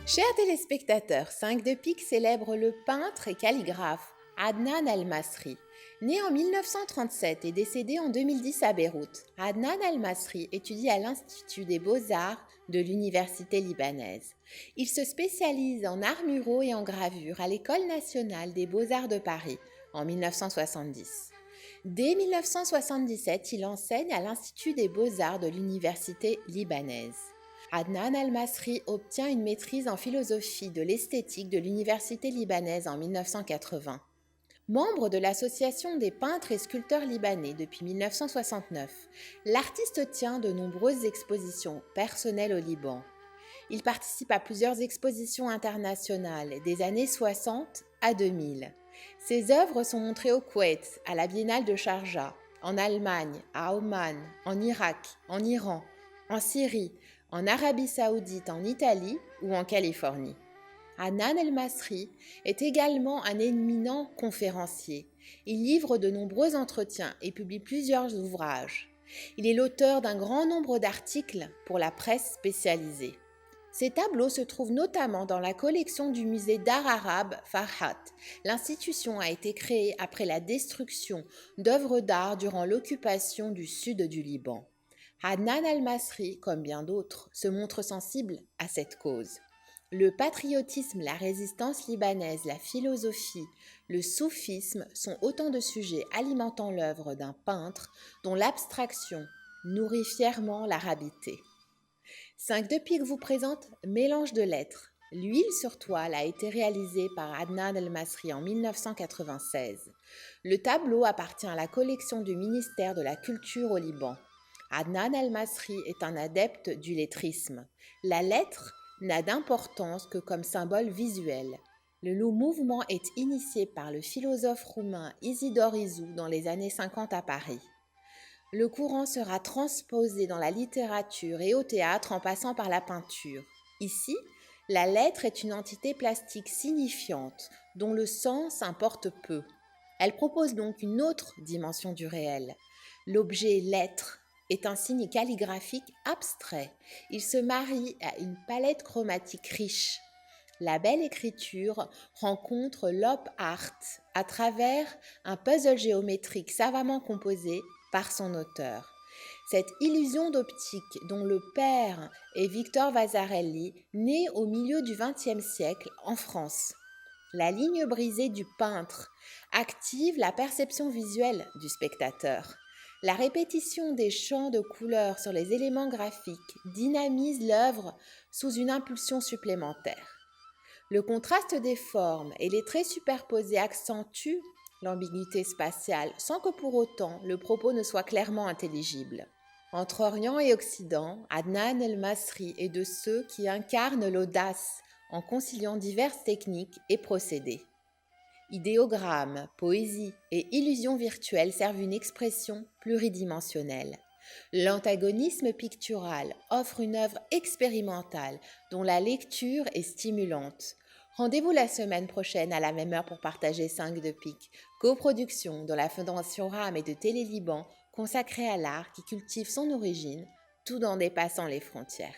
Chers téléspectateurs, 5 de pique célèbre le peintre et calligraphe Adnan El-Masri. Né en 1937 et décédé en 2010 à Beyrouth, Adnan El-Masri étudie à l'Institut des Beaux-Arts de l'Université libanaise. Il se spécialise en arts muraux et en gravure à l'École nationale des Beaux-Arts de Paris en 1970. Dès 1977, il enseigne à l'Institut des Beaux-Arts de l'Université libanaise. Adnan El-Masri obtient une maîtrise en philosophie de l'esthétique de l'Université libanaise en 1980. Membre de l'Association des peintres et sculpteurs libanais depuis 1969, l'artiste tient de nombreuses expositions personnelles au Liban. Il participe à plusieurs expositions internationales des années 60 à 2000. Ses œuvres sont montrées au Koweït, à la Biennale de Sharjah, en Allemagne, à Oman, en Irak, en Iran, en Syrie, en Arabie Saoudite, en Italie ou en Californie. Adnan El-Masri est également un éminent conférencier. Il livre de nombreux entretiens et publie plusieurs ouvrages. Il est l'auteur d'un grand nombre d'articles pour la presse spécialisée. Ces tableaux se trouvent notamment dans la collection du musée d'art arabe Farhat. L'institution a été créée après la destruction d'œuvres d'art durant l'occupation du sud du Liban. Adnan El-Masri, comme bien d'autres, se montre sensible à cette cause. Le patriotisme, la résistance libanaise, la philosophie, le soufisme sont autant de sujets alimentant l'œuvre d'un peintre dont l'abstraction nourrit fièrement l'arabité. 5 de pique vous présente Mélange de lettres. L'huile sur toile a été réalisée par Adnan El-Masri en 1996. Le tableau appartient à la collection du ministère de la Culture au Liban. Adnan El-Masri est un adepte du lettrisme. La lettre n'a d'importance que comme symbole visuel. Le mouvement est initié par le philosophe roumain Isidore Isou dans les années 50 à Paris. Le courant sera transposé dans la littérature et au théâtre en passant par la peinture. Ici, la lettre est une entité plastique signifiante dont le sens importe peu. Elle propose donc une autre dimension du réel. L'objet lettre est un signe calligraphique abstrait. Il se marie à une palette chromatique riche. La belle écriture rencontre l'op art à travers un puzzle géométrique savamment composé par son auteur. Cette illusion d'optique dont le père est Victor Vasarely, né au milieu du XXe siècle en France. La ligne brisée du peintre active la perception visuelle du spectateur. La répétition des champs de couleurs sur les éléments graphiques dynamise l'œuvre sous une impulsion supplémentaire. Le contraste des formes et les traits superposés accentuent l'ambiguïté spatiale sans que pour autant le propos ne soit clairement intelligible. Entre Orient et Occident, Adnan El-Masri est de ceux qui incarnent l'audace en conciliant diverses techniques et procédés. Idéogrammes, poésie et illusions virtuelles servent une expression pluridimensionnelle. L'antagonisme pictural offre une œuvre expérimentale dont la lecture est stimulante. Rendez-vous la semaine prochaine à la même heure pour partager 5 de pique, coproduction de la Fondation RAM et de Télé Liban consacrée à l'art qui cultive son origine tout en dépassant les frontières.